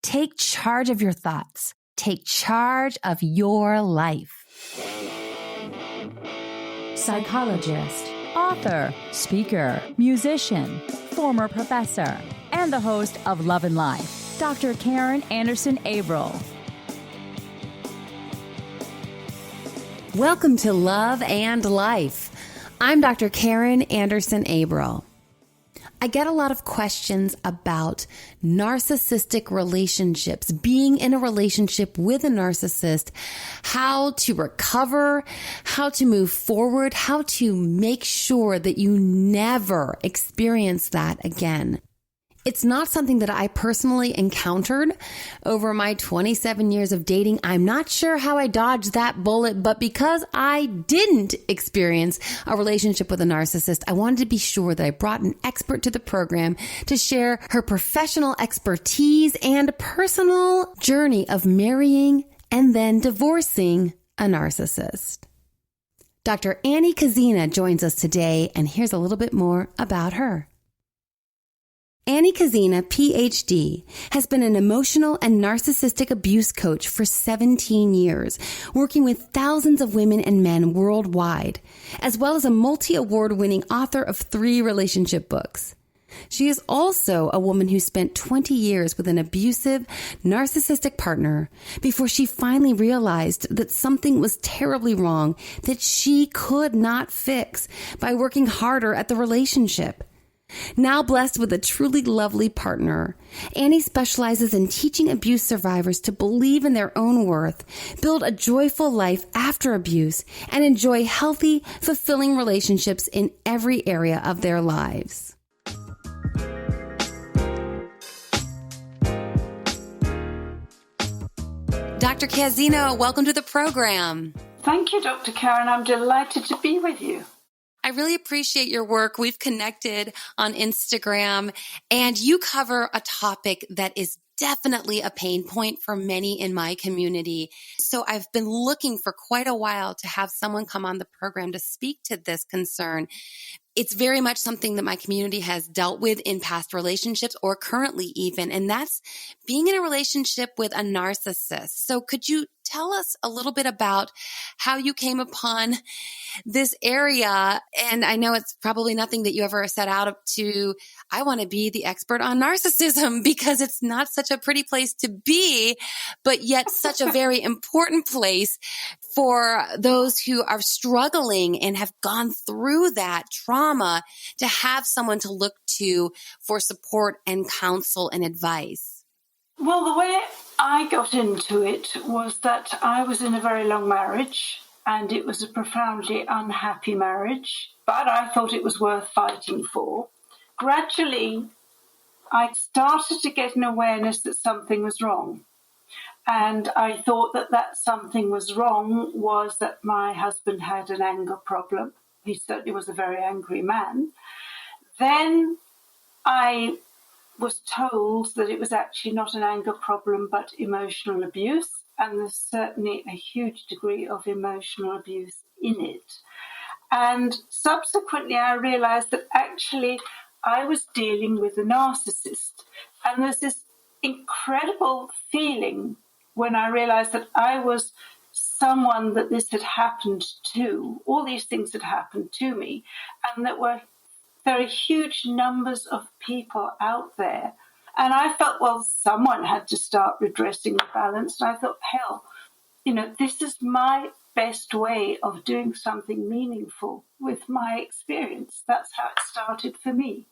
Take charge of your thoughts. Take charge of your life. Psychologist, author, speaker, musician, former professor, and the host of Love and Life, Dr. Karen Anderson Averill. Welcome to Love and Life. I'm Dr. Karen Anderson Averill. I get a lot of questions about narcissistic relationships, being in a relationship with a narcissist, how to recover, how to move forward, how to make sure that you never experience that again. It's not something that I personally encountered over my 27 years of dating. I'm not sure how I dodged that bullet, but because I didn't experience a relationship with a narcissist, I wanted to be sure that I brought an expert to the program to share her professional expertise and personal journey of marrying and then divorcing a narcissist. Dr. Annie Kaszina joins us today, and here's a little bit more about her. Annie Kaszina, PhD, has been an emotional and narcissistic abuse coach for 17 years, working with thousands of women and men worldwide, as well as a multi-award-winning author of 3 relationship books. She is also a woman who spent 20 years with an abusive, narcissistic partner before she finally realized that something was terribly wrong that she could not fix by working harder at the relationship. Now blessed with a truly lovely partner, Annie specializes in teaching abuse survivors to believe in their own worth, build a joyful life after abuse, and enjoy healthy, fulfilling relationships in every area of their lives. Dr. Kaszina, welcome to the program. Thank you, Dr. Karen. I'm delighted to be with you. I really appreciate your work. We've connected on Instagram, and you cover a topic that is definitely a pain point for many in my community. So I've been looking for quite a while to have someone come on the program to speak to this concern. It's very much something that my community has dealt with in past relationships or currently even, and that's being in a relationship with a narcissist. So could you tell us a little bit about how you came upon this area? And I know it's probably nothing that you ever set out to, I want to be the expert on narcissism, because it's not such a pretty place to be, but yet such a very important place for those who are struggling and have gone through that trauma to have someone to look to for support and counsel and advice. Well, the way I got into it was that I was in a very long marriage, and it was a profoundly unhappy marriage, but I thought it was worth fighting for. Gradually, I started to get an awareness that something was wrong. And I thought that something was wrong was that my husband had an anger problem. He certainly was a very angry man. Then I was told that it was actually not an anger problem, but emotional abuse. And there's certainly a huge degree of emotional abuse in it. And subsequently, I realized that actually I was dealing with a narcissist. And there's this incredible feeling when I realized that I was someone that this had happened to, all these things had happened to me, and there are huge numbers of people out there. And I felt, well, someone had to start redressing the balance. And I thought, hell, this is my best way of doing something meaningful with my experience. That's how it started for me.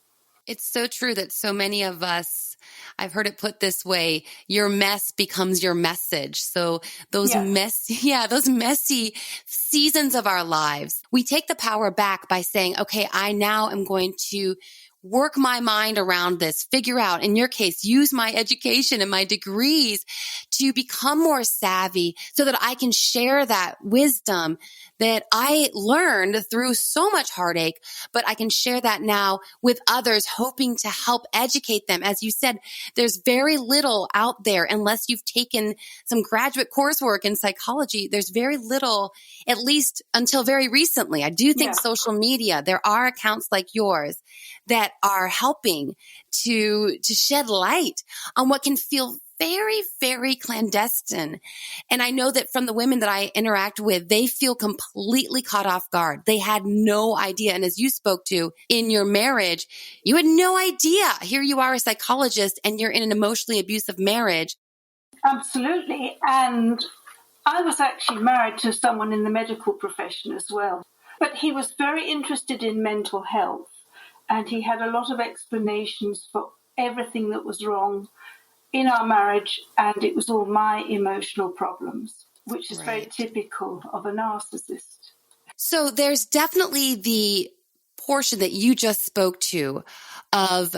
It's so true that so many of us, I've heard it put this way, your mess becomes your message. So those messy seasons of our lives, we take the power back by saying, okay, I now am going to work my mind around this, figure out, in your case, use my education and my degrees to become more savvy so that I can share that wisdom that I learned through so much heartache, but I can share that now with others, hoping to help educate them. As you said, there's very little out there, unless you've taken some graduate coursework in psychology, there's very little, at least until very recently. I do think social media, there are accounts like yours that are helping to shed light on what can feel very, very clandestine. And I know that from the women that I interact with, they feel completely caught off guard. They had no idea. And as you spoke to in your marriage, you had no idea. Here you are, a psychologist, and you're in an emotionally abusive marriage. Absolutely. And I was actually married to someone in the medical profession as well. But he was very interested in mental health, and he had a lot of explanations for everything that was wrong in our marriage, and it was all my emotional problems, which is very typical of a narcissist. So there's definitely the portion that you just spoke to of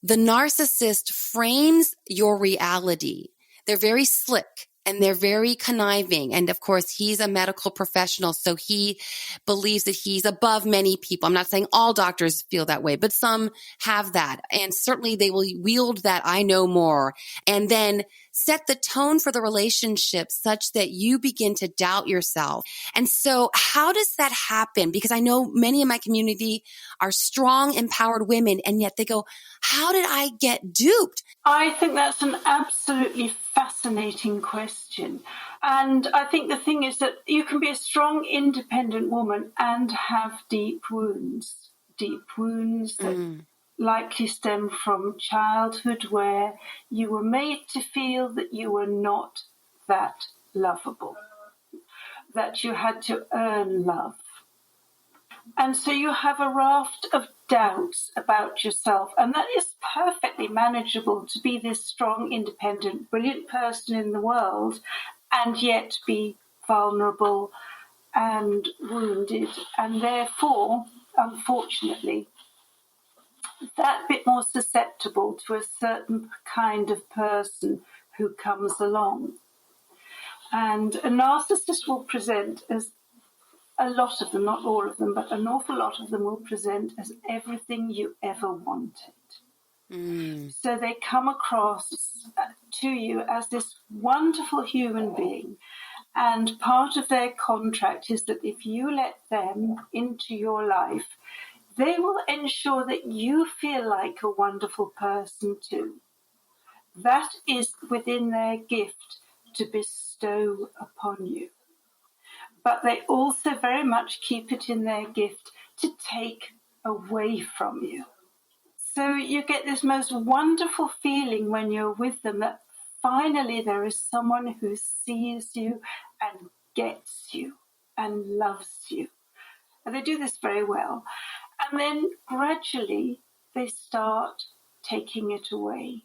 the narcissist frames your reality. They're very slick and they're very conniving. And of course, he's a medical professional, so he believes that he's above many people. I'm not saying all doctors feel that way, but some have that. And certainly they will wield that I know more and then set the tone for the relationship such that you begin to doubt yourself. And so how does that happen? Because I know many in my community are strong, empowered women, and yet they go, how did I get duped? I think that's an absolutely fascinating question. And I think the thing is that you can be a strong, independent woman and have deep wounds that likely stem from childhood, where you were made to feel that you were not that lovable, that you had to earn love. And so you have a raft of doubts about yourself, and that is perfectly manageable, to be this strong, independent, brilliant person in the world and yet be vulnerable and wounded, and therefore, unfortunately, that bit more susceptible to a certain kind of person who comes along. And a narcissist will present as, a lot of them, not all of them, but an awful lot of them will present as everything you ever wanted. So they come across to you as this wonderful human being, and part of their contract is that if you let them into your life, they will ensure that you feel like a wonderful person too. That is within their gift to bestow upon you. But they also very much keep it in their gift to take away from you. So you get this most wonderful feeling when you're with them that finally there is someone who sees you and gets you and loves you. And they do this very well. And then gradually they start taking it away.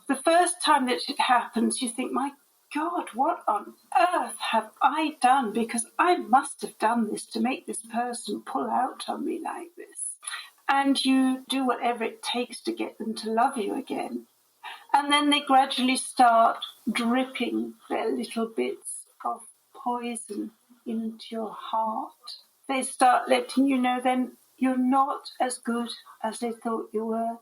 The first time that it happens, you think, my God, what on earth have I done? Because I must have done this to make this person pull out on me like this. And you do whatever it takes to get them to love you again. And then they gradually start dripping their little bits of poison into your heart. They start letting you know then you're not as good as they thought you were.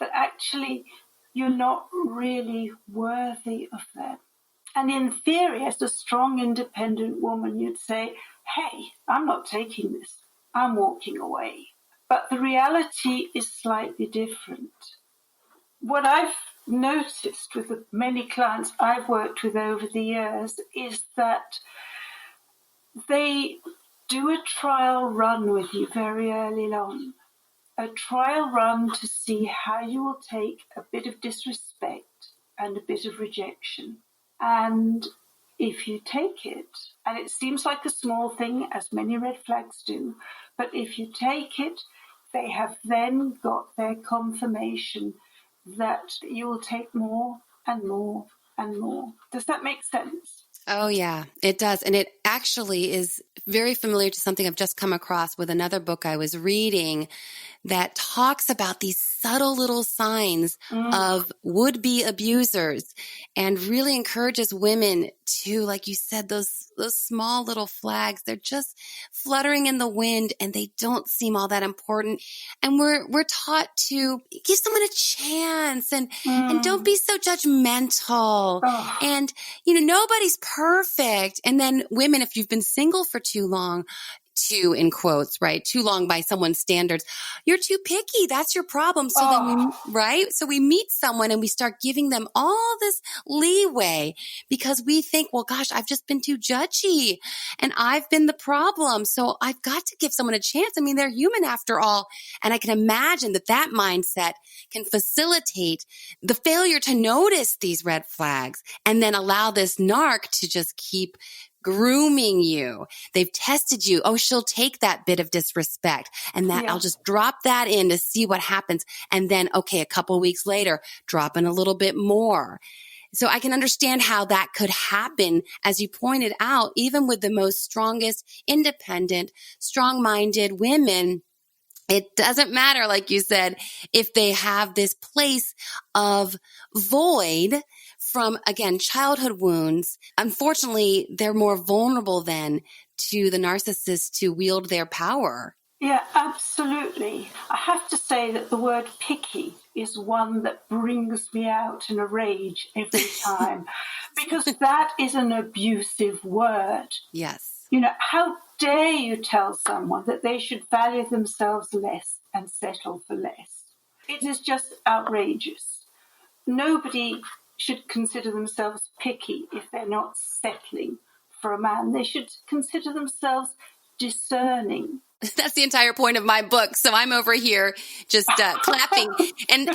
That actually you're not really worthy of them. And in theory, as a strong, independent woman, you'd say, hey, I'm not taking this. I'm walking away. But the reality is slightly different. What I've noticed with the many clients I've worked with over the years is that they do a trial run with you very early on. A trial run to see how you will take a bit of disrespect and a bit of rejection. And if you take it, and it seems like a small thing, as many red flags do, but if you take it, they have then got their confirmation that you will take more and more and more. Does that make sense? Oh, yeah, it does. And it actually is very familiar to something I've just come across with another book I was reading that talks about these subtle little signs of would-be abusers and really encourages women to, like you said, those small little flags, they're just fluttering in the wind and they don't seem all that important. And we're taught to give someone a chance and don't be so judgmental. And, nobody's perfect. And then women, if you've been single for too long, too, in quotes, right? Too long by someone's standards. You're too picky. That's your problem. So then right? So we meet someone and we start giving them all this leeway because we think, well, gosh, I've just been too judgy and I've been the problem. So I've got to give someone a chance. I mean, they're human after all. And I can imagine that mindset can facilitate the failure to notice these red flags and then allow this narc to just keep grooming you. They've tested you. Oh, she'll take that bit of disrespect and that I'll just drop that in to see what happens. And then, okay, a couple of weeks later, drop in a little bit more. So I can understand how that could happen, as you pointed out, even with the most strongest, independent, strong-minded women. It doesn't matter, like you said, if they have this place of void from, again, childhood wounds. Unfortunately, they're more vulnerable then to the narcissist to wield their power. Yeah, absolutely. I have to say that the word picky is one that brings me out in a rage every time because that is an abusive word. Yes. You know, how dare you tell someone that they should value themselves less and settle for less? It is just outrageous. Nobody should consider themselves picky if they're not settling for a man. They should consider themselves discerning. That's the entire point of my book. So I'm over here just clapping. And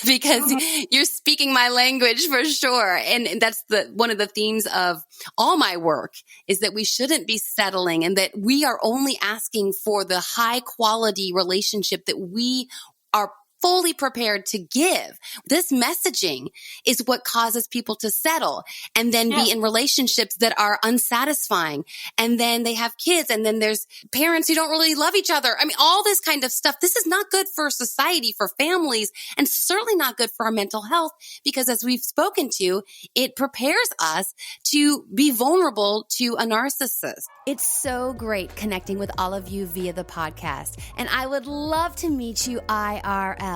because you're speaking my language for sure. And that's one of the themes of all my work is that we shouldn't be settling and that we are only asking for the high quality relationship that we are fully prepared to give. This messaging is what causes people to settle and then be in relationships that are unsatisfying. And then they have kids and then there's parents who don't really love each other. I mean, all this kind of stuff. This is not good for society, for families, and certainly not good for our mental health because as we've spoken to, it prepares us to be vulnerable to a narcissist. It's so great connecting with all of you via the podcast. And I would love to meet you IRL.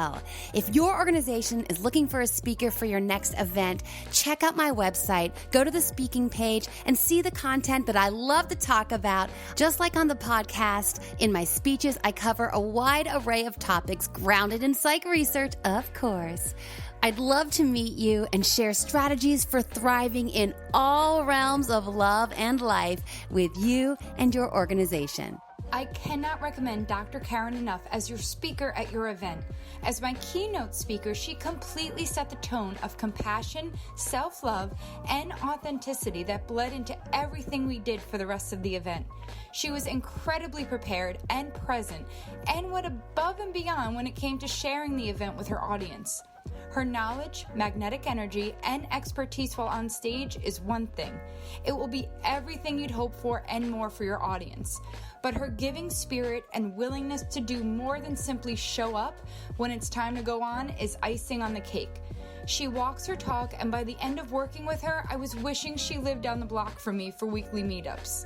If your organization is looking for a speaker for your next event, check out my website, go to the speaking page, and see the content that I love to talk about. Just like on the podcast, in my speeches, I cover a wide array of topics grounded in psych research, of course. I'd love to meet you and share strategies for thriving in all realms of love and life with you and your organization. I cannot recommend Dr. Karen enough as your speaker at your event. As my keynote speaker, she completely set the tone of compassion, self-love, and authenticity that bled into everything we did for the rest of the event. She was incredibly prepared and present, and went above and beyond when it came to sharing the event with her audience. Her knowledge, magnetic energy, and expertise while on stage is one thing. It will be everything you'd hope for and more for your audience. But her giving spirit and willingness to do more than simply show up when it's time to go on is icing on the cake. She walks her talk, and by the end of working with her, I was wishing she lived down the block from me for weekly meetups.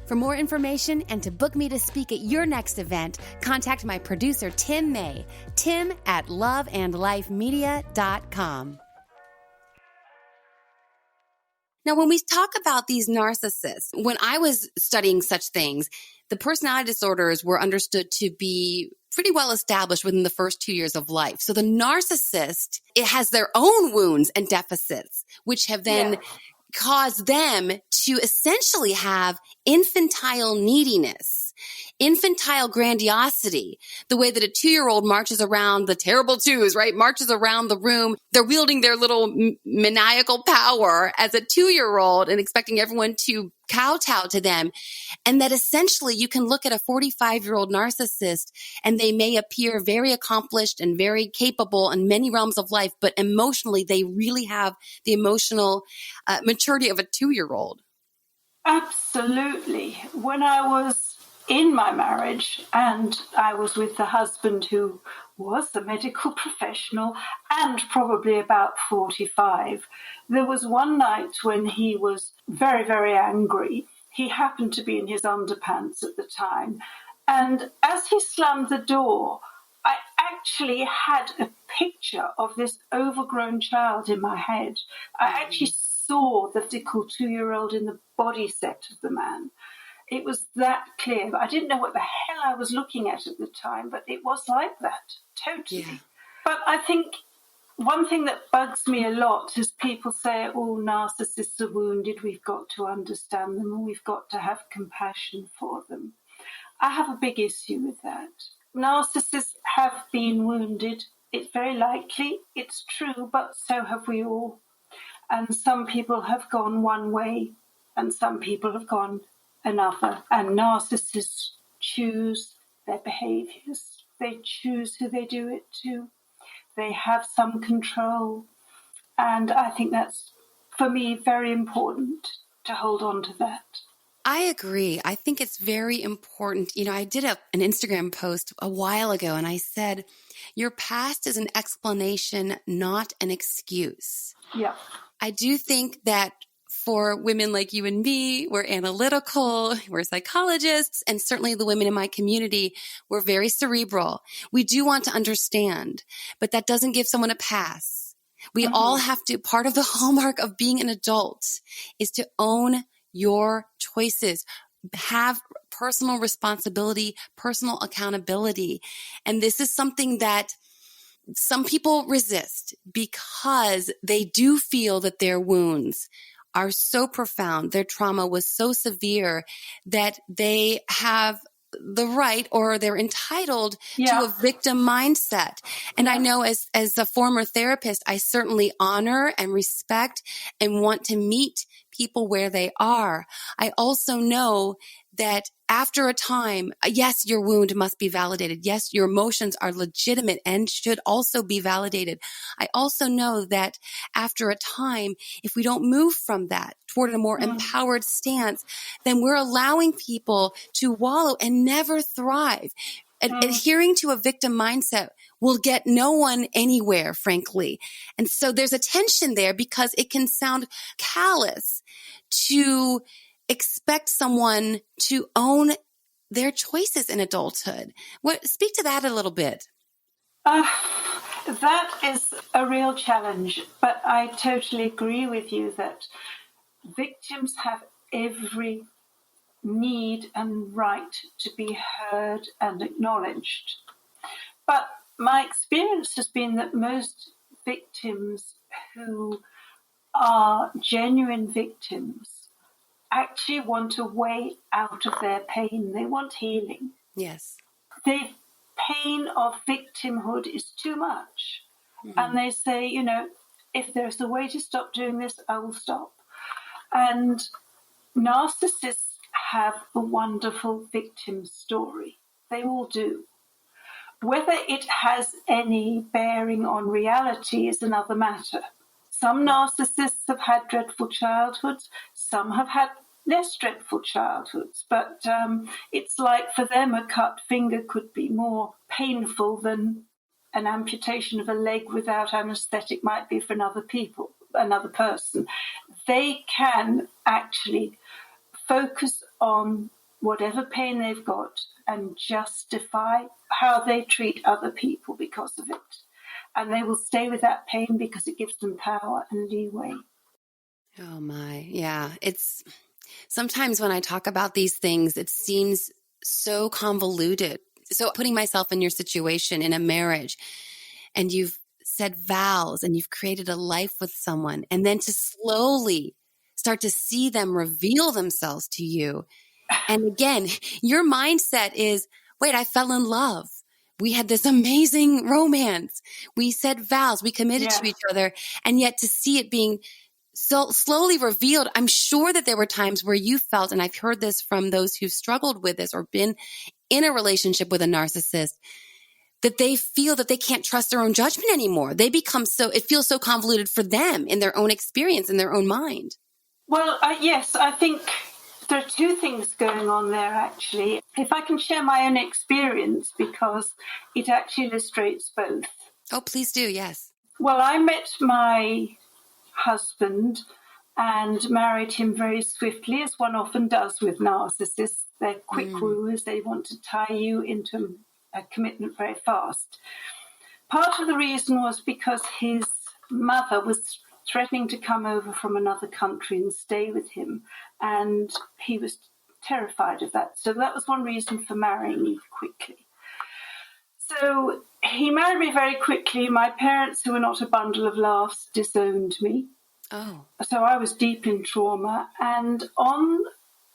For more information and to book me to speak at your next event, contact my producer, Tim May, tim@loveandlifemedia.com. Now, when we talk about these narcissists, when I was studying such things, the personality disorders were understood to be pretty well established within the first 2 years of life. So the narcissist, it has their own wounds and deficits, which have then caused them to essentially have infantile neediness, infantile grandiosity, the way that a 2-year-old marches around the terrible twos, right? Marches around the room. They're wielding their little maniacal power as a 2-year-old and expecting everyone to kowtow to them. And that essentially you can look at a 45-year-old narcissist and they may appear very accomplished and very capable in many realms of life, but emotionally they really have the emotional maturity of a 2-year-old. Absolutely. When I was in my marriage and I was with the husband who was a medical professional and probably about 45, there was one night when he was very, very angry. He happened to be in his underpants at the time. And as he slammed the door, I actually had a picture of this overgrown child in my head. I actually saw the fickle 2-year-old in the body set of the man. It was that clear. I didn't know what the hell I was looking at the time, but it was like that, totally. Yeah. But I think one thing that bugs me a lot is people say, oh, narcissists are wounded, we've got to understand them, and we've got to have compassion for them. I have a big issue with that. Narcissists have been wounded. It's very likely, it's true, but so have we all. And some people have gone one way, and some people have gone another. And narcissists choose their behaviors. They choose who they do it to. They have some control. And I think that's, for me, very important to hold on to that. I agree. I think it's very important. I did an Instagram post a while ago, and I said, your past is an explanation, not an excuse. Yeah. I do think that for women like you and me, we're analytical, we're psychologists, and certainly the women in my community, we're very cerebral. We do want to understand, but that doesn't give someone a pass. We all have to, part of the hallmark of being an adult is to own your choices, have personal responsibility, personal accountability. And this is something that some people resist because they do feel that their wounds are so profound, their trauma was so severe that they have the right or they're entitled to a victim mindset. And I know as a former therapist, I certainly honor and respect and want to meet people where they are. I also know that after a time, yes, your wound must be validated. Yes, your emotions are legitimate and should also be validated. I also know that after a time, if we don't move from that toward a more empowered stance, then we're allowing people to wallow and never thrive. Adhering to a victim mindset will get no one anywhere, frankly. And so there's a tension there because it can sound callous to expect someone to own their choices in adulthood. Speak to that a little bit. That is a real challenge, but I totally agree with you that victims have every need and right to be heard and acknowledged. But my experience has been that most victims who are genuine victims actually want a way out of their pain. They want healing. Yes. The pain of victimhood is too much. And they say, if there's a way to stop doing this, I will stop. And narcissists have a wonderful victim story. They all do. Whether it has any bearing on reality is another matter. Some narcissists have had dreadful childhoods. Some have had less dreadful childhoods. But it's like for them, a cut finger could be more painful than an amputation of a leg without anesthetic might be for another person. They can actually focus on whatever pain they've got and justify how they treat other people because of it. And they will stay with that pain because it gives them power and leeway. Oh my, yeah. It's sometimes when I talk about these things, it seems so convoluted. So putting myself in your situation in a marriage, and you've said vows and you've created a life with someone, and then to slowly start to see them reveal themselves to you. And again, your mindset is, wait, I fell in love. We had this amazing romance. We said vows. We committed to each other. And yet to see it being so slowly revealed, I'm sure that there were times where you felt, and I've heard this from those who've struggled with this or been in a relationship with a narcissist, that they feel that they can't trust their own judgment anymore. They become it feels so convoluted for them in their own experience, in their own mind. Well, yes, I think there are two things going on there, actually. If I can share my own experience, because it actually illustrates both. Oh, please do, yes. Well, I met my husband and married him very swiftly, as one often does with narcissists. They're quick wooers. They want to tie you into a commitment very fast. Part of the reason was because his mother was threatening to come over from another country and stay with him. And he was terrified of that. So that was one reason for marrying me quickly. So he married me very quickly. My parents, who were not a bundle of laughs, disowned me. Oh. So I was deep in trauma. And on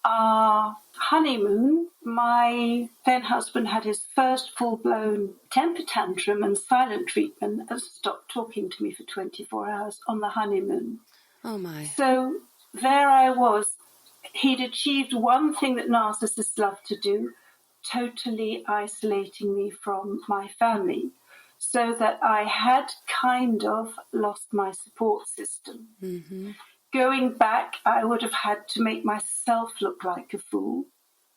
our honeymoon, my then husband had his first full-blown temper tantrum and silent treatment and stopped talking to me for 24 hours on the honeymoon. Oh, my. So there I was. He'd achieved one thing that narcissists love to do, totally isolating me from my family, so that I had kind of lost my support system. Mm-hmm. Going back, I would have had to make myself look like a fool.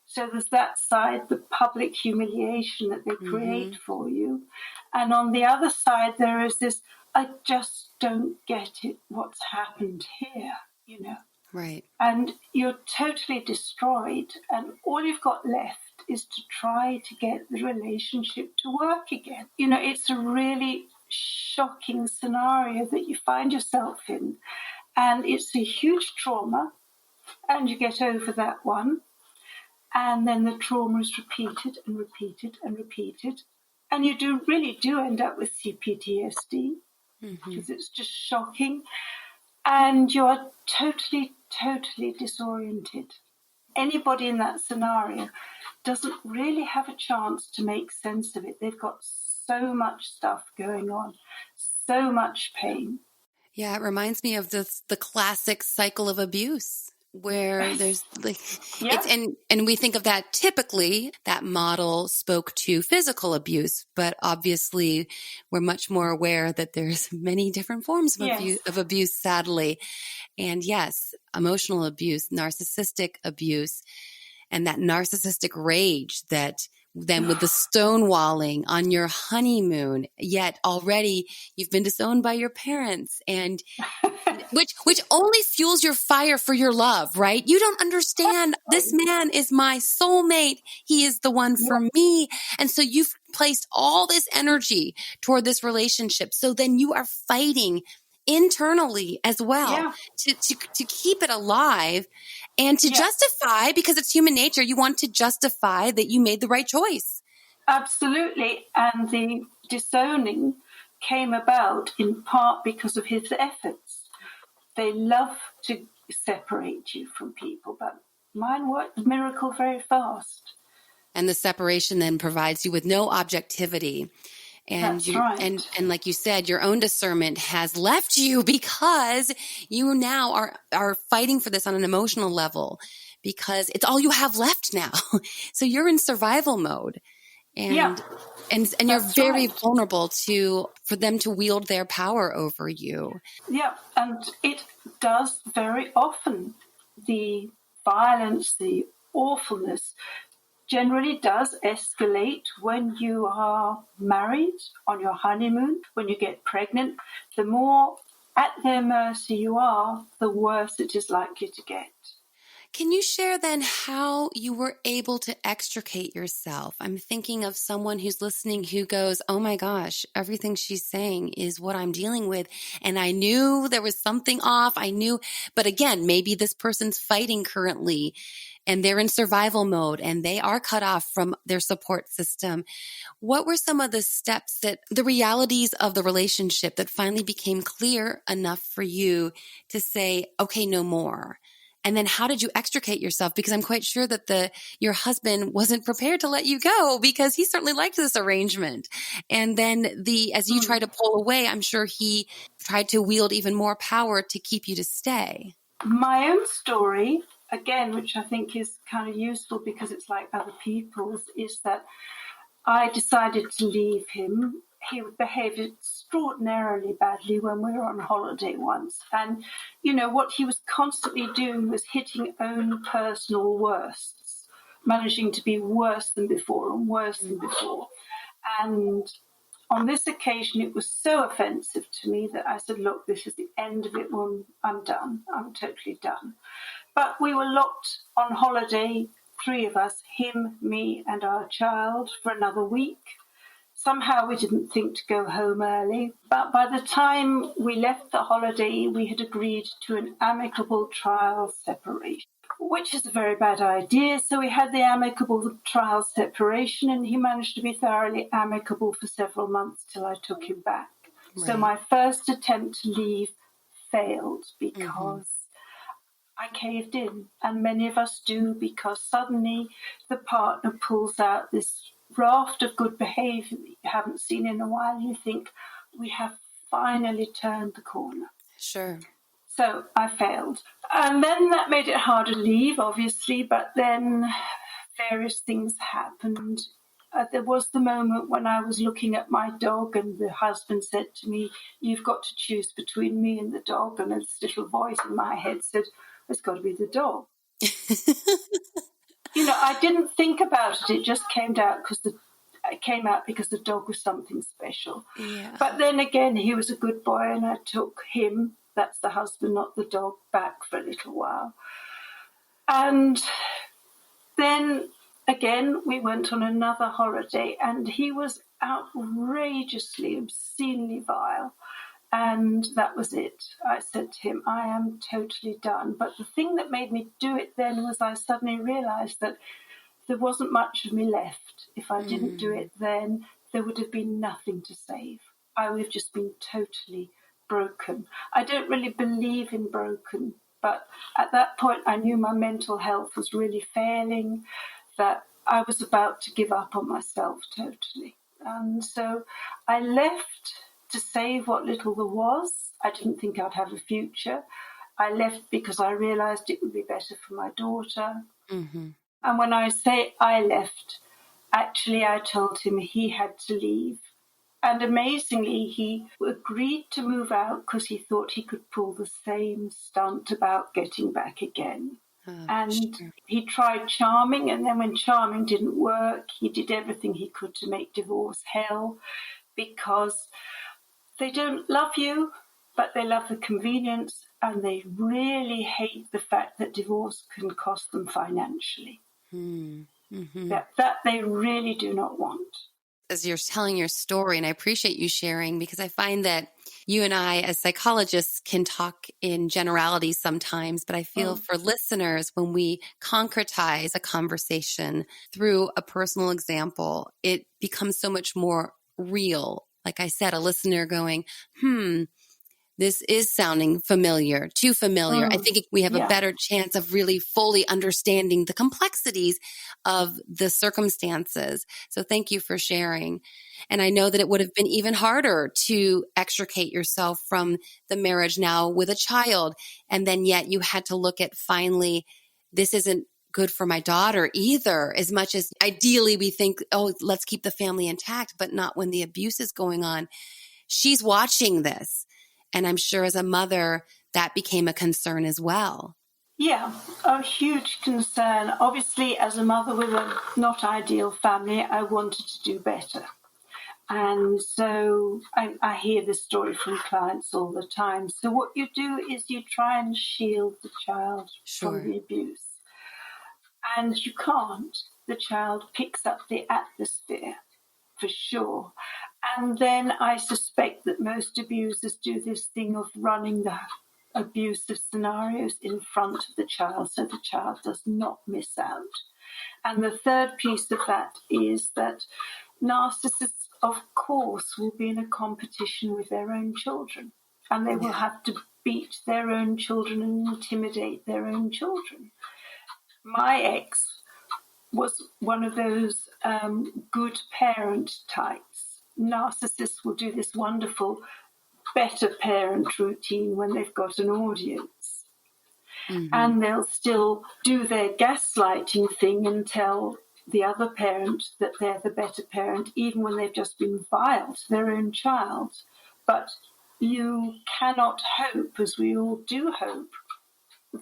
So there's that side, the public humiliation that they create for you. And on the other side, there is this, I just don't get it, what's happened here, you know. Right. And you're totally destroyed. And all you've got left is to try to get the relationship to work again. You know, it's a really shocking scenario that you find yourself in. And it's a huge trauma, and you get over that one. And then the trauma is repeated and repeated and repeated. And you really do end up with CPTSD, because it's just shocking. And you're totally, totally disoriented. Anybody in that scenario doesn't really have a chance to make sense of it. They've got so much stuff going on, so much pain. Yeah, it reminds me of the classic cycle of abuse, where there's like, it's, and we think of that typically, that model spoke to physical abuse, but obviously we're much more aware that there's many different forms of abuse, sadly. And yes, emotional abuse, narcissistic abuse, and that narcissistic rage that then with the stonewalling on your honeymoon, yet already you've been disowned by your parents, and which only fuels your fire for your love, right? You don't understand. This man is my soulmate. He is the one for me. And so you've placed all this energy toward this relationship. So then you are fighting internally as well to keep it alive and to justify, because it's human nature. You want to justify that you made the right choice. Absolutely. And the disowning came about in part because of his efforts. They love to separate you from people, but mine worked the miracle very fast. And the separation then provides you with no objectivity. And That's right. And like you said, your own discernment has left you because you now are fighting for this on an emotional level, because it's all you have left now. So you're in survival mode, and you're very vulnerable for them to wield their power over you. Yeah, and it does very often. The violence, the awfulness generally does escalate when you are married, on your honeymoon, when you get pregnant. The more at their mercy you are, the worse it is likely to get. Can you share then how you were able to extricate yourself? I'm thinking of someone who's listening who goes, oh my gosh, everything she's saying is what I'm dealing with. And I knew there was something off. But again, maybe this person's fighting currently and they're in survival mode and they are cut off from their support system. What were some of the steps, the realities of the relationship that finally became clear enough for you to say, okay, no more? And then how did you extricate yourself? Because I'm quite sure that your husband wasn't prepared to let you go, because he certainly liked this arrangement. And then as you try to pull away, I'm sure he tried to wield even more power to keep you to stay. My own story, again, which I think is kind of useful because it's like other people's, is that I decided to leave him. He behaved extraordinarily badly when we were on holiday once. And, what he was constantly doing was hitting own personal worsts, managing to be worse than before and worse than before. And on this occasion, it was so offensive to me that I said, look, this is the end of it. Well, I'm done. I'm totally done. But we were locked on holiday, 3 of us, him, me, and our child, for another week. Somehow we didn't think to go home early, but by the time we left the holiday, we had agreed to an amicable trial separation. which is a very bad idea. So we had the amicable trial separation, and he managed to be thoroughly amicable for several months till I took him back. Right. So my first attempt to leave failed because I caved in, and many of us do, because suddenly the partner pulls out this raft of good behaviour that you haven't seen in a while. You think, we have finally turned the corner. Sure. So I failed. And then that made it harder to leave, obviously, but then various things happened. There was the moment when I was looking at my dog, and the husband said to me, "You've got to choose between me and the dog." And this little voice in my head said, "It's got to be the dog." I didn't think about it. It just came out because the dog was something special. Yeah. But then again, he was a good boy, and I took him, that's the husband, not the dog, back for a little while. And then again, we went on another holiday, and he was outrageously, obscenely vile. And that was it. I said to him, I am totally done. But the thing that made me do it then was I suddenly realised that there wasn't much of me left. If I didn't do it then, there would have been nothing to save. I would have just been totally broken. I don't really believe in broken, but at that point I knew my mental health was really failing, that I was about to give up on myself totally. And so I left to save what little there was. I didn't think I'd have a future. I left because I realised it would be better for my daughter. Mm-hmm. And when I say I left, actually I told him he had to leave. And amazingly, he agreed to move out because he thought he could pull the same stunt about getting back again. He tried charming, and then when charming didn't work, he did everything he could to make divorce hell, because they don't love you, but they love the convenience, and they really hate the fact that divorce can cost them financially. Mm-hmm. That they really do not want. As you're telling your story, and I appreciate you sharing, because I find that you and I as psychologists can talk in generalities sometimes, but I feel for listeners, when we concretize a conversation through a personal example, it becomes so much more real. Like I said, a listener going, this is sounding familiar, too familiar. I think we have a better chance of really fully understanding the complexities of the circumstances. So thank you for sharing. And I know that it would have been even harder to extricate yourself from the marriage now with a child. And then yet you had to look at, finally, this isn't good for my daughter either, as much as ideally we think, oh, let's keep the family intact, but not when the abuse is going on. She's watching this. And I'm sure as a mother, that became a concern as well. Yeah, a huge concern. Obviously, as a mother with a not ideal family, I wanted to do better. And so I hear this story from clients all the time. So what you do is you try and shield the child from the abuse. And you can't. The child picks up the atmosphere, for sure. And then I suspect that most abusers do this thing of running the abusive scenarios in front of the child so the child does not miss out. And the third piece of that is that narcissists, of course, will be in a competition with their own children, and they will have to beat their own children and intimidate their own children. My ex was one of those good parent types. Narcissists will do this wonderful better parent routine when they've got an audience. Mm-hmm. And they'll still do their gaslighting thing and tell the other parent that they're the better parent, even when they've just been vile to their own child. But you cannot hope, as we all do hope,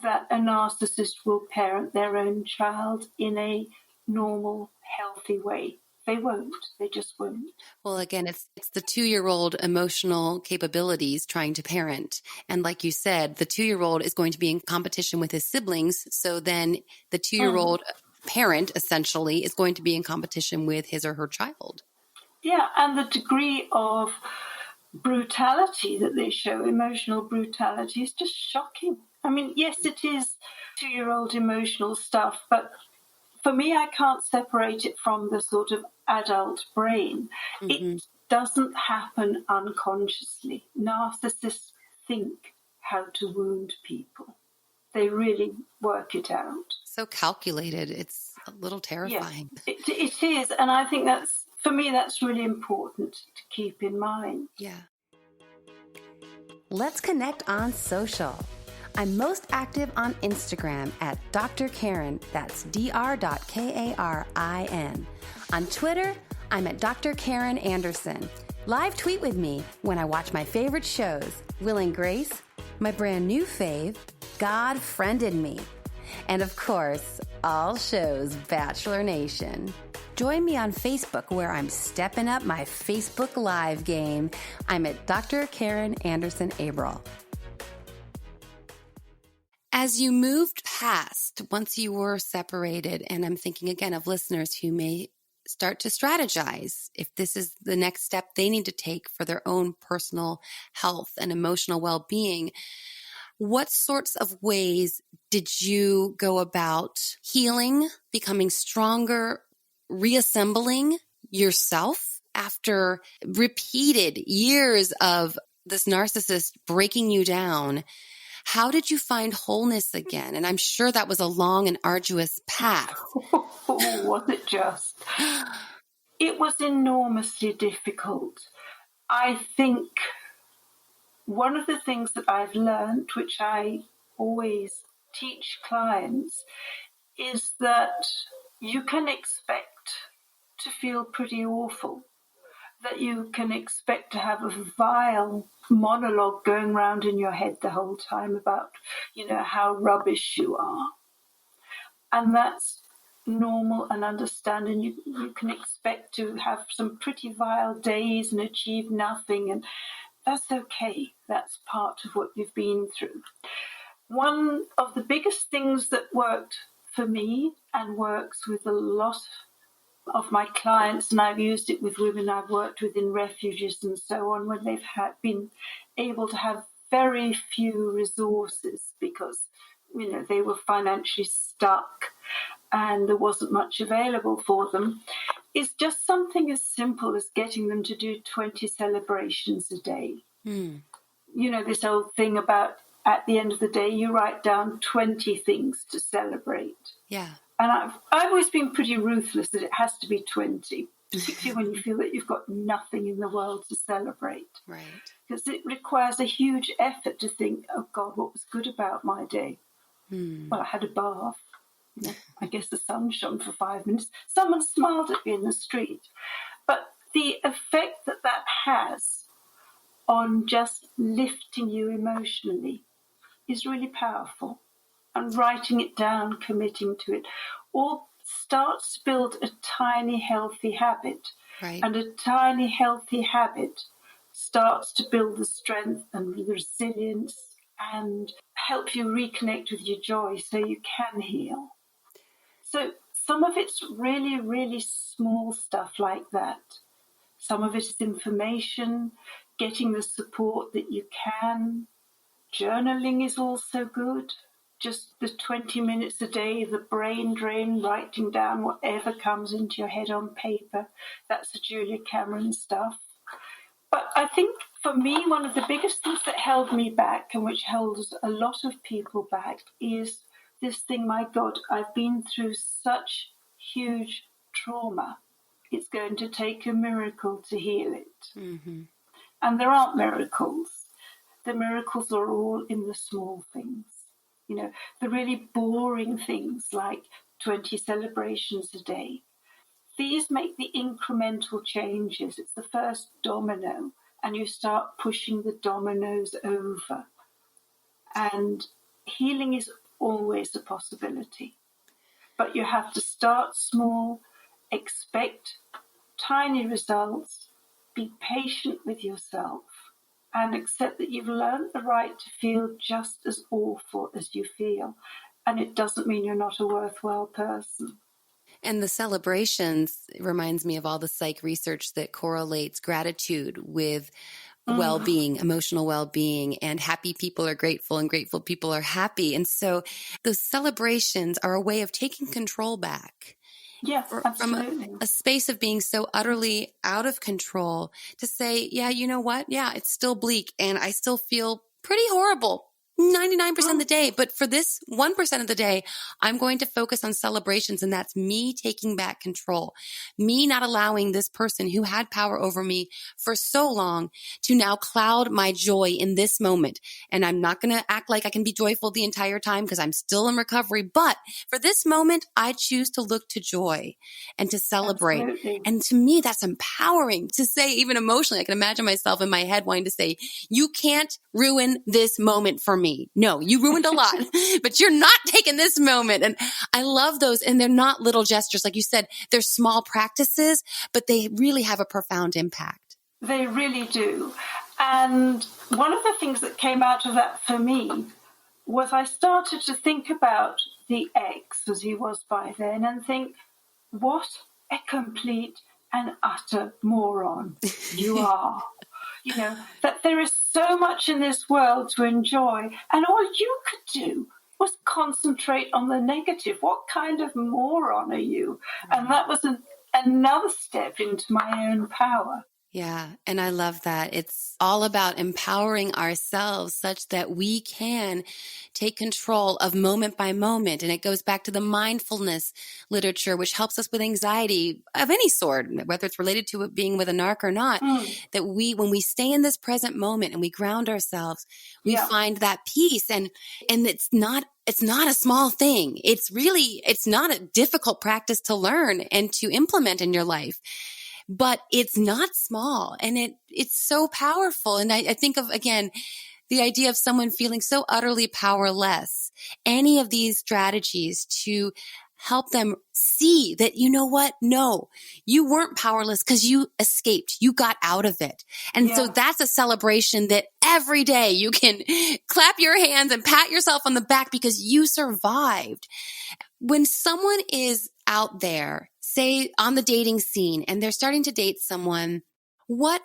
that a narcissist will parent their own child in a normal, healthy way. They won't. They just won't. Well, again, it's the 2-year-old emotional capabilities trying to parent. And like you said, the 2-year-old is going to be in competition with his siblings. So then the 2-year-old parent essentially is going to be in competition with his or her child. Yeah, and the degree of brutality that they show, emotional brutality, is just shocking. I mean, yes, it is 2-year-old emotional stuff, but for me, I can't separate it from the sort of adult brain. Mm-hmm. It doesn't happen unconsciously. Narcissists think how to wound people. They really work it out. So calculated. It's a little terrifying. Yeah, it is. And I think for me, that's really important to keep in mind. Yeah. Let's connect on social. I'm most active on Instagram at Dr. Karen, that's dr.karin. On Twitter, I'm at Dr. Karen Anderson. Live tweet with me when I watch my favorite shows, Will and Grace, my brand new fave, God Friended Me, and of course, all shows Bachelor Nation. Join me on Facebook where I'm stepping up my Facebook Live game. I'm at Dr. Karen Anderson Abril. As you moved past, once you were separated, and I'm thinking again of listeners who may start to strategize if this is the next step they need to take for their own personal health and emotional well-being, what sorts of ways did you go about healing, becoming stronger, reassembling yourself after repeated years of this narcissist breaking you down? How did you find wholeness again? And I'm sure that was a long and arduous path. Oh, was it just? It was enormously difficult. I think one of the things that I've learned, which I always teach clients, is that you can expect to feel pretty awful, that you can expect to have a vile monologue going round in your head the whole time about, how rubbish you are. And that's normal and understanding. You can expect to have some pretty vile days and achieve nothing, and that's okay. That's part of what you've been through. One of the biggest things that worked for me and works with a lot of my clients, and I've used it with women I've worked with in refuges and so on, when they've been able to have very few resources because, they were financially stuck and there wasn't much available for them, is just something as simple as getting them to do 20 celebrations a day. This old thing about at the end of the day, you write down 20 things to celebrate. Yeah. And I've always been pretty ruthless that it has to be 20, particularly when you feel that you've got nothing in the world to celebrate. Right. Because it requires a huge effort to think, oh, God, what was good about my day? Well, I had a bath. I guess the sun shone for 5 minutes. Someone smiled at me in the street. But the effect that has on just lifting you emotionally is really powerful. And writing it down, committing to it, all starts to build a tiny, healthy habit. Right. And a tiny, healthy habit starts to build the strength and the resilience and help you reconnect with your joy so you can heal. So some of it's really, really small stuff like that. Some of it is information, getting the support that you can. Journaling is also good. Just the 20 minutes a day, the brain drain, writing down whatever comes into your head on paper. That's the Julia Cameron stuff. But I think for me, one of the biggest things that held me back and which holds a lot of people back is this thing, my God, I've been through such huge trauma. It's going to take a miracle to heal it. Mm-hmm. And there aren't miracles. The miracles are all in the small things. The really boring things like 20 celebrations a day. These make the incremental changes. It's the first domino, and you start pushing the dominoes over. And healing is always a possibility. But you have to start small, expect tiny results, be patient with yourself, and accept that you've learned the right to feel just as awful as you feel. And it doesn't mean you're not a worthwhile person. And the celebrations reminds me of all the psych research that correlates gratitude with well-being, emotional well-being, and happy people are grateful and grateful people are happy. And so those celebrations are a way of taking control back. Yeah, absolutely. From a space of being so utterly out of control to say, yeah, you know what? Yeah, it's still bleak and I still feel pretty horrible 99% of the day. But for this 1% of the day, I'm going to focus on celebrations. And that's me taking back control, me not allowing this person who had power over me for so long to now cloud my joy in this moment. And I'm not going to act like I can be joyful the entire time because I'm still in recovery. But for this moment, I choose to look to joy and to celebrate. Absolutely. And to me, that's empowering to say, even emotionally. I can imagine myself in my head wanting to say, you can't ruin this moment for me. No, you ruined a lot, but you're not taking this moment. And I love those. And they're not little gestures. Like you said, they're small practices, but they really have a profound impact. They really do. And one of the things that came out of that for me was I started to think about the ex as he was by then and think, what a complete and utter moron you are. You know, that there is so much in this world to enjoy, and all you could do was concentrate on the negative. What kind of moron are you? And that was another step into my own power. Yeah. And I love that. It's all about empowering ourselves such that we can take control of moment by moment. And it goes back to the mindfulness literature, which helps us with anxiety of any sort, whether it's related to it being with a narc or not, that when we stay in this present moment and we ground ourselves, we find that peace. And it's not a small thing. It's not a difficult practice to learn and to implement in your life. But it's not small, and it's so powerful. And I think of, again, the idea of someone feeling so utterly powerless, any of these strategies to help them see that, you know what? No, you weren't powerless because you escaped. You got out of it. And so that's a celebration that every day you can clap your hands and pat yourself on the back because you survived. When someone is out there, say on the dating scene, and they're starting to date someone,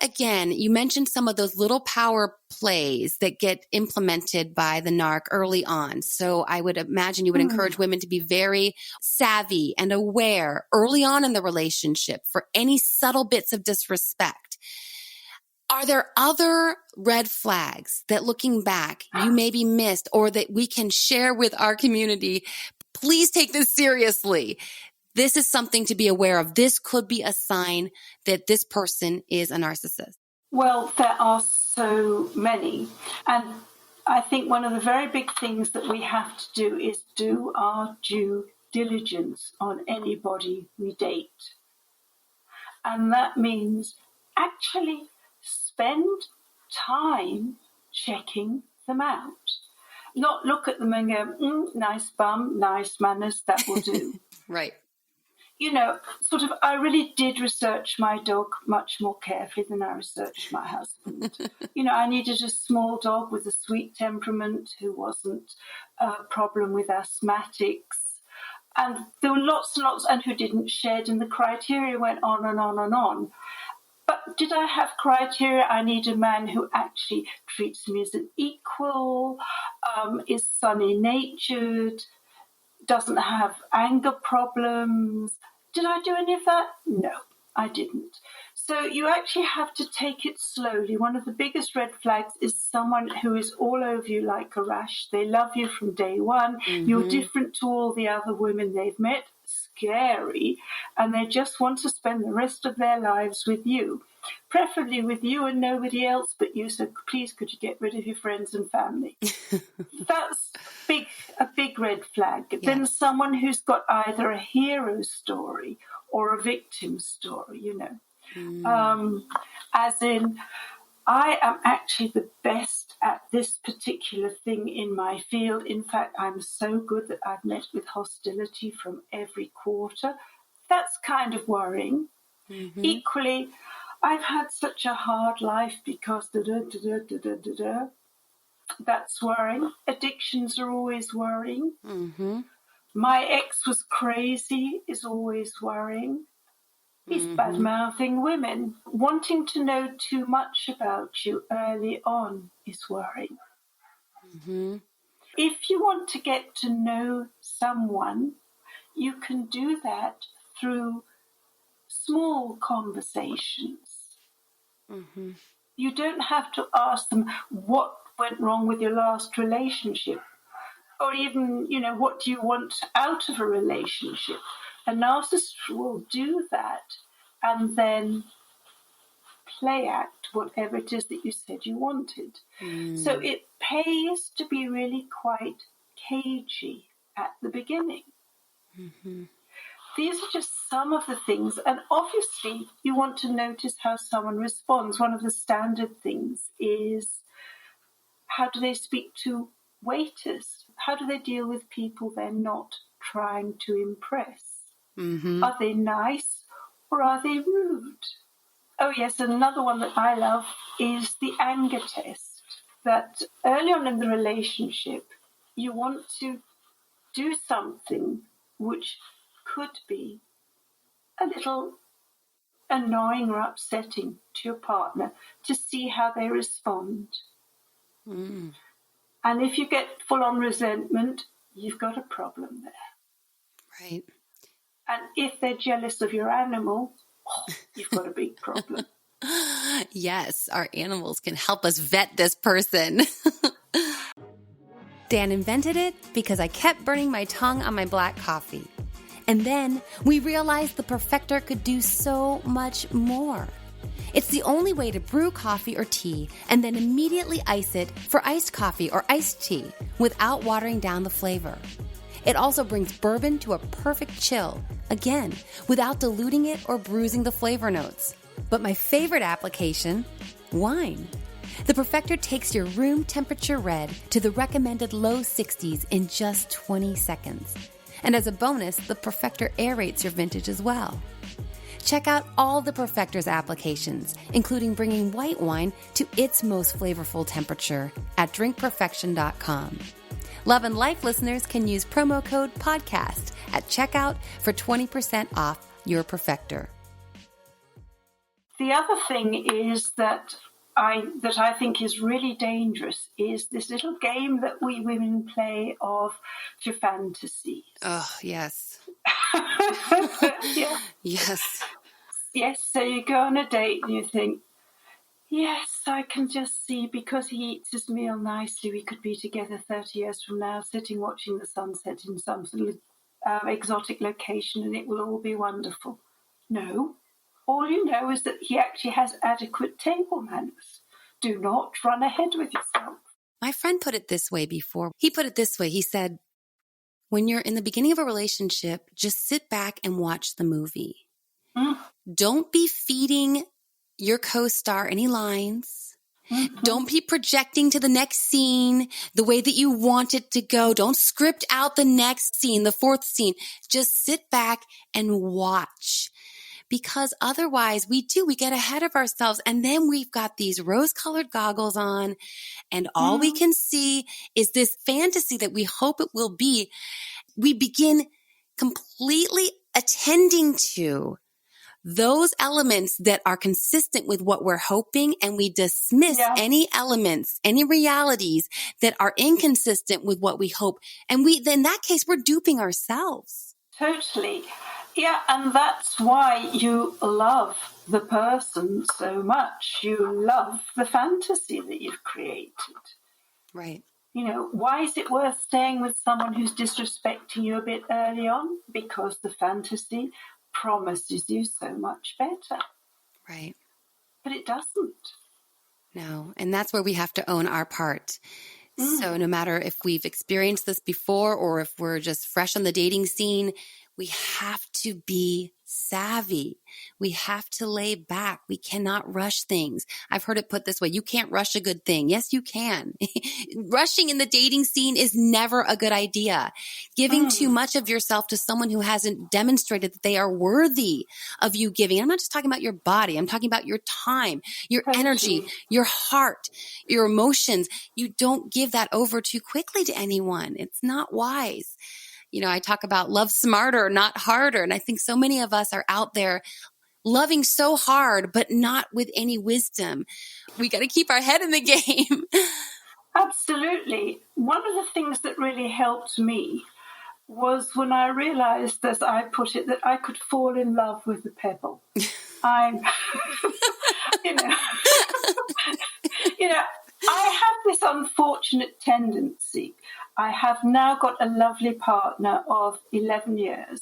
again, you mentioned some of those little power plays that get implemented by the narc early on. So I would imagine you would encourage women to be very savvy and aware early on in the relationship for any subtle bits of disrespect. Are there other red flags that, looking back, you maybe missed or that we can share with our community? Please take this seriously. This is something to be aware of. This could be a sign that this person is a narcissist. Well, there are so many. And I think one of the very big things that we have to do is do our due diligence on anybody we date. And that means actually spend time checking them out. Not look at them and go, nice bum, nice manners, that will do. Right. You know, I really did research my dog much more carefully than I researched my husband. I needed a small dog with a sweet temperament who wasn't a problem with asthmatics. And there were lots and lots, and who didn't shed, and the criteria went on and on and on. But did I have criteria? I need a man who actually treats me as an equal, is sunny-natured, doesn't have anger problems. Did I do any of that? No, I didn't. So you actually have to take it slowly. One of the biggest red flags is someone who is all over you like a rash. They love you from day one. You're different to all the other women they've met. Scary. And they just want to spend the rest of their lives with you. Preferably with you and nobody else but you. So please, could you get rid of your friends and family? That's a big red flag. Yeah. Then someone who's got either a hero story or a victim story, as in, I am actually the best at this particular thing in my field. In fact, I'm so good that I've met with hostility from every quarter. That's kind of worrying. Equally, I've had such a hard life because that's worrying. Addictions are always worrying. My ex was crazy is always worrying. He's bad-mouthing women. Wanting to know too much about you early on is worrying. Mm-hmm. If you want to get to know someone, you can do that through small conversations. Mm-hmm. You don't have to ask them what went wrong with your last relationship, or even, what do you want out of a relationship? A narcissist will do that and then play act whatever it is that you said you wanted. So it pays to be really quite cagey at the beginning. Mm-hmm. These are just some of the things. And obviously, you want to notice how someone responds. One of the standard things is, how do they speak to waiters? How do they deal with people they're not trying to impress? Mm-hmm. Are they nice or are they rude? Oh, yes, another one that I love is the anger test. That early on in the relationship, you want to do something which could be a little annoying or upsetting to your partner to see how they respond. Mm. And if you get full-on resentment, you've got a problem there. Right. And if they're jealous of your animal, you've got a big problem. Yes, our animals can help us vet this person. Dan invented it because I kept burning my tongue on my black coffee. And then we realized the perfector could do so much more. It's the only way to brew coffee or tea and then immediately ice it for iced coffee or iced tea without watering down the flavor. It also brings bourbon to a perfect chill, again, without diluting it or bruising the flavor notes. But my favorite application, wine. The perfector takes your room temperature red to the recommended low 60s in just 20 seconds. And as a bonus, the perfector aerates your vintage as well. Check out all the perfector's applications, including bringing white wine to its most flavorful temperature at drinkperfection.com. Love and Life listeners can use promo code PODCAST at checkout for 20% off your perfector. The other thing is that I think is really dangerous is this little game that we women play of your fantasies. Oh, yes. Yeah. Yes. Yes, so you go on a date and you think, yes, I can just see, because he eats his meal nicely, we could be together 30 years from now, sitting watching the sunset in some sort of exotic location, and it will all be wonderful. No. All you know is that he actually has adequate table manners. Do not run ahead with yourself. My friend put it this way before. He put it this way. He said, when you're in the beginning of a relationship, just sit back and watch the movie. Don't be feeding your co-star any lines. Don't be projecting to the next scene the way that you want it to go. Don't script out the next scene, the fourth scene. Just sit back and watch. Because otherwise we get ahead of ourselves, and then we've got these rose-colored goggles on, and all we can see is this fantasy that we hope it will be. We begin completely attending to those elements that are consistent with what we're hoping, and we dismiss any elements, any realities that are inconsistent with what we hope. And in that case, we're duping ourselves. Totally. Yeah, and that's why you love the person so much. You love the fantasy that you've created. Right. Why is it worth staying with someone who's disrespecting you a bit early on? Because the fantasy promises you so much better. Right. But it doesn't. No, and that's where we have to own our part. So no matter if we've experienced this before or if we're just fresh on the dating scene, we have to be savvy. We have to lay back. We cannot rush things. I've heard it put this way. You can't rush a good thing. Yes, you can. Rushing in the dating scene is never a good idea. Giving too much of yourself to someone who hasn't demonstrated that they are worthy of you giving. I'm not just talking about your body. I'm talking about your time, your energy, your heart, your emotions. You don't give that over too quickly to anyone. It's not wise. I talk about love smarter, not harder. And I think so many of us are out there loving so hard, but not with any wisdom. We got to keep our head in the game. Absolutely. One of the things that really helped me was when I realized, as I put it, that I could fall in love with the pebble. I'm, you know, I have this unfortunate tendency. I have now got a lovely partner of 11 years,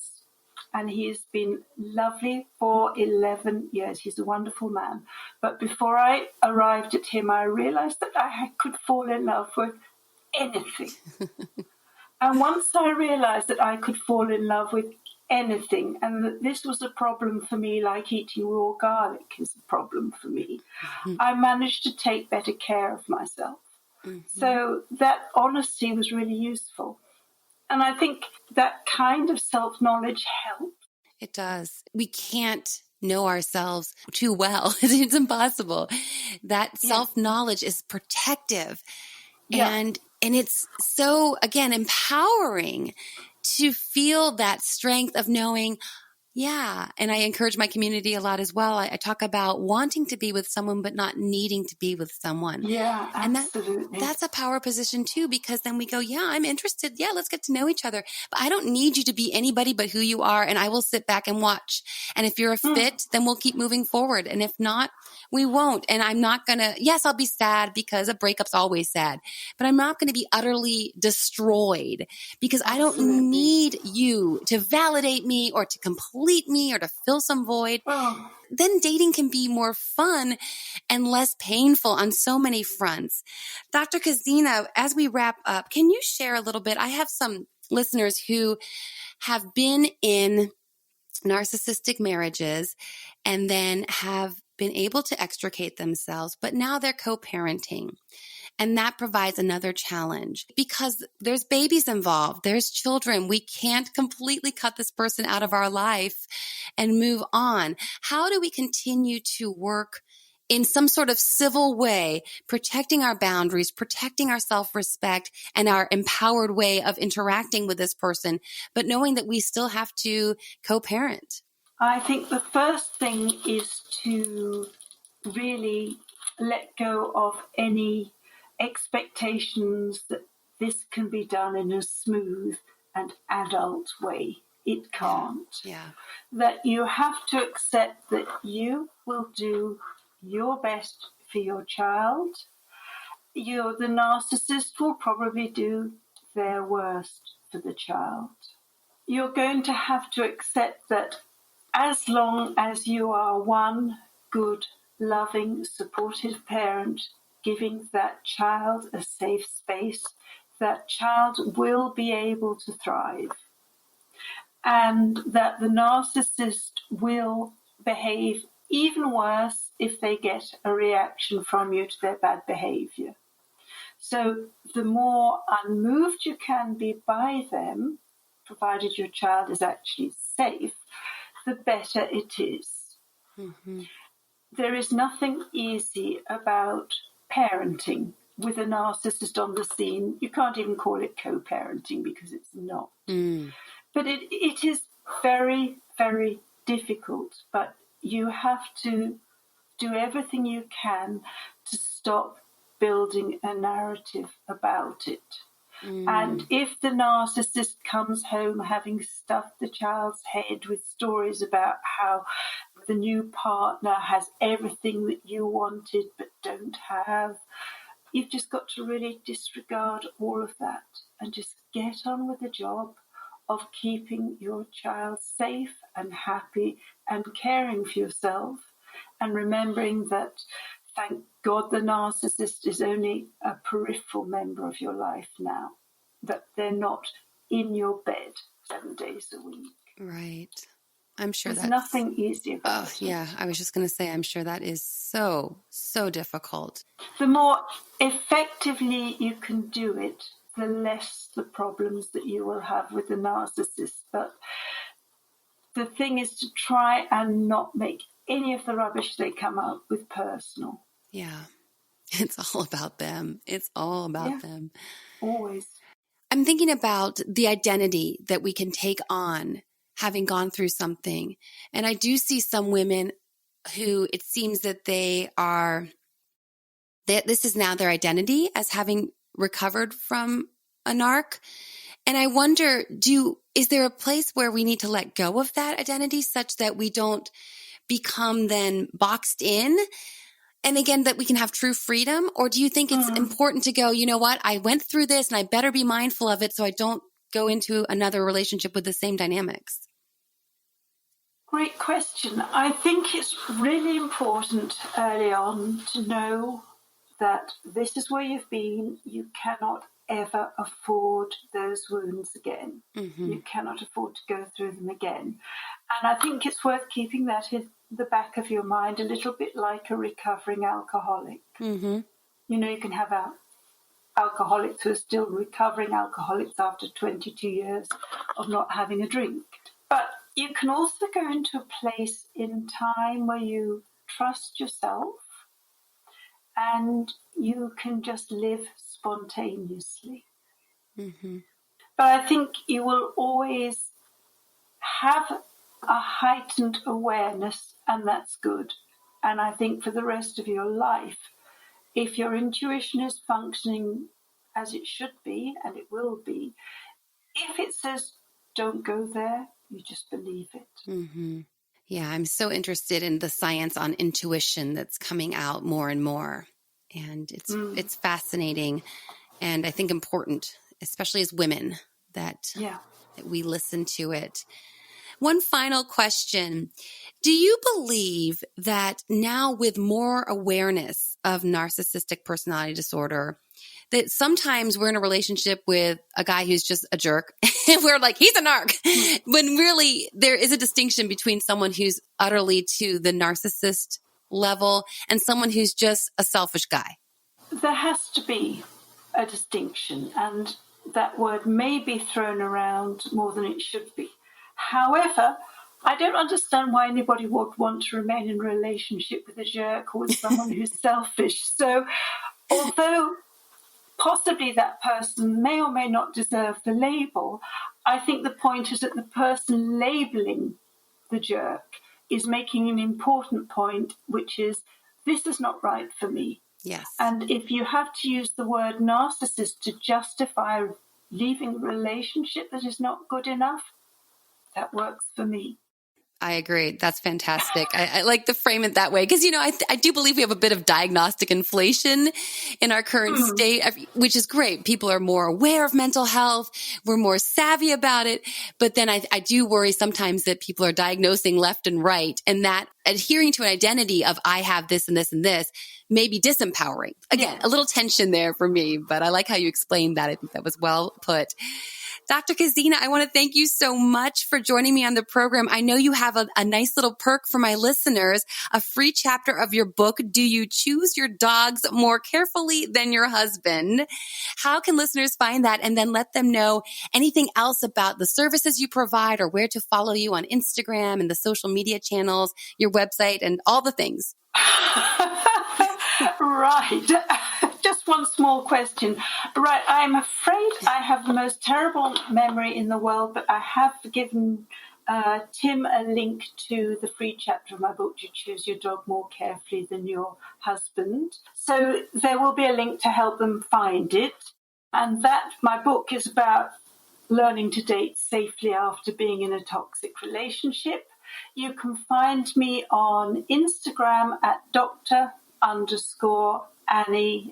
and he has been lovely for 11 years. He's a wonderful man. But before I arrived at him, I realized that I could fall in love with anything. And once I realized that I could fall in love with anything, and that this was a problem for me, like eating raw garlic is a problem for me, I managed to take better care of myself. So that honesty was really useful. And I think that kind of self-knowledge helps. It does. We can't know ourselves too well. It's impossible. That self-knowledge is protective. And it's so, again, empowering to feel that strength of knowing, and I encourage my community a lot as well. I talk about wanting to be with someone, but not needing to be with someone. Yeah, absolutely. And that's a power position too, because then we go, I'm interested. Yeah, let's get to know each other. But I don't need you to be anybody but who you are. And I will sit back and watch. And if you're a fit, then we'll keep moving forward. And if not, we won't. And I'm not going to, yes, I'll be sad because a breakup's always sad, but I'm not going to be utterly destroyed because I don't need you to validate me or to complete me or to fill some void. Then dating can be more fun and less painful on so many fronts. Dr. Kaszina, as we wrap up, can you share a little bit? I have some listeners who have been in narcissistic marriages and then have been able to extricate themselves, but now they're co-parenting. And that provides another challenge because there's babies involved. There's children. We can't completely cut this person out of our life and move on. How do we continue to work in some sort of civil way, protecting our boundaries, protecting our self-respect and our empowered way of interacting with this person, but knowing that we still have to co-parent? I think the first thing is to really let go of any expectations that this can be done in a smooth and adult way. It can't. That you have to accept that you will do your best for your child. The narcissist will probably do their worst for the child. You're going to have to accept that as long as you are one good, loving, supportive parent, giving that child a safe space, that child will be able to thrive. And that the narcissist will behave even worse if they get a reaction from you to their bad behavior. So the more unmoved you can be by them, provided your child is actually safe, the better it is. There is nothing easy about parenting with a narcissist on the scene. You can't even call it co-parenting because it's not. But it is very, very difficult. But you have to do everything you can to stop building a narrative about it. And if the narcissist comes home having stuffed the child's head with stories about how the new partner has everything that you wanted but don't have, you've just got to really disregard all of that and just get on with the job of keeping your child safe and happy and caring for yourself and remembering that, thank God, the narcissist is only a peripheral member of your life now, that they're not in your bed 7 days a week. Right. I'm sure there's nothing easy about it. Yeah, I was just going to say, I'm sure that is so, so difficult. The more effectively you can do it, the less the problems that you will have with the narcissist. But the thing is to try and not make any of the rubbish they come up with personal. Yeah. It's all about them. It's all about them. Always. I'm thinking about the identity that we can take on having gone through something. And I do see some women who it seems that this is now their identity as having recovered from a narc. And I wonder, is there a place where we need to let go of that identity such that we don't become then boxed in? And again, that we can have true freedom? Or do you think it's important to go, you know what, I went through this and I better be mindful of it so I don't go into another relationship with the same dynamics? Great question. I think it's really important early on to know that this is where you've been. You cannot ever afford those wounds again. Mm-hmm. You cannot afford to go through them again. And I think it's worth keeping that in the back of your mind, a little bit like a recovering alcoholic. Mm-hmm. You know, you can have alcoholics who are still recovering alcoholics after 22 years of not having a drink. But you can also go into a place in time where you trust yourself and you can just live spontaneously. Mm-hmm. But I think you will always have a heightened awareness, and that's good. And I think for the rest of your life, if your intuition is functioning as it should be, and it will be, if it says don't go there, you just believe it. Mm-hmm. Yeah, I'm so interested in the science on intuition that's coming out more and more. And it's fascinating and I think important, especially as women, that we listen to it. One final question. Do you believe that now with more awareness of narcissistic personality disorder, that sometimes we're in a relationship with a guy who's just a jerk and we're like, he's a narc, when really there is a distinction between someone who's utterly to the narcissist level and someone who's just a selfish guy? There has to be a distinction, and that word may be thrown around more than it should be. However, I don't understand why anybody would want to remain in a relationship with a jerk or with someone who's selfish. So although possibly that person may or may not deserve the label, I think the point is that the person labeling the jerk is making an important point, which is, this is not right for me. Yes. And if you have to use the word narcissist to justify leaving a relationship that is not good enough, that works for me. I agree. That's fantastic. I like to frame it that way because, you know, I do believe we have a bit of diagnostic inflation in our current state, which is great. People are more aware of mental health. We're more savvy about it. But then I do worry sometimes that people are diagnosing left and right, and that adhering to an identity of I have this and this and this may be disempowering. Again, a little tension there for me, but I like how you explained that. I think that was well put. Dr. Kaszina, I want to thank you so much for joining me on the program. I know you have a nice little perk for my listeners, a free chapter of your book, Do You Choose Your Dogs More Carefully Than Your Husband? How can listeners find that? And then let them know anything else about the services you provide or where to follow you on Instagram and the social media channels, your website, and all the things. Right. Just one small question. Right. I'm afraid I have the most terrible memory in the world, but I have given Tim a link to the free chapter of my book, You Choose Your Dog More Carefully Than Your Husband. So there will be a link to help them find it. And that my book is about learning to date safely after being in a toxic relationship. You can find me on Instagram at Dr_Annie,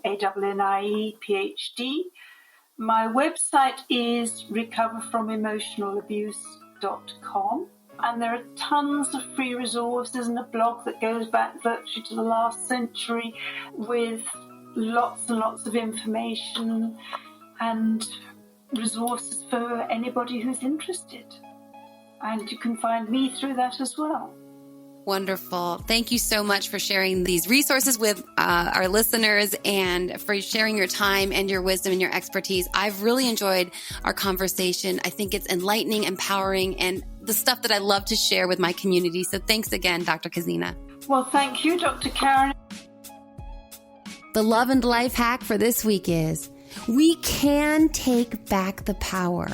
ANNIE, PhD. My website is recoverfromemotionalabuse.com. And there are tons of free resources and a blog that goes back virtually to the last century with lots and lots of information and resources for anybody who's interested. And you can find me through that as well. Wonderful. Thank you so much for sharing these resources with our listeners and for sharing your time and your wisdom and your expertise. I've really enjoyed our conversation. I think it's enlightening, empowering, and the stuff that I love to share with my community. So thanks again, Dr. Kaszina. Well, thank you, Dr. Karen. The love and life hack for this week is we can take back the power.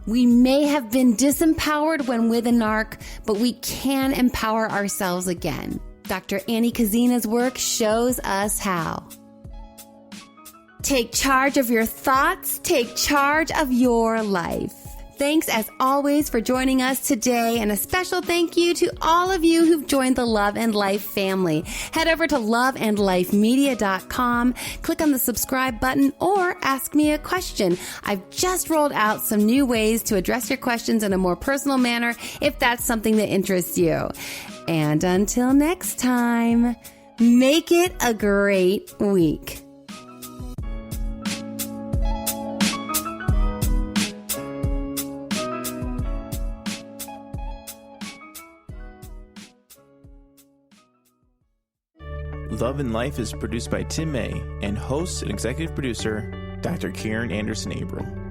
We may have been disempowered when with a narc, but we can empower ourselves again. Dr. Annie Kaszina's work shows us how. Take charge of your thoughts. Take charge of your life. Thanks as always for joining us today, and a special thank you to all of you who've joined the Love and Life family. Head over to loveandlifemedia.com, click on the subscribe button, or ask me a question. I've just rolled out some new ways to address your questions in a more personal manner if that's something that interests you. And until next time, make it a great week. Love and Life is produced by Tim May and hosts and executive producer Dr. Karen Anderson Abril.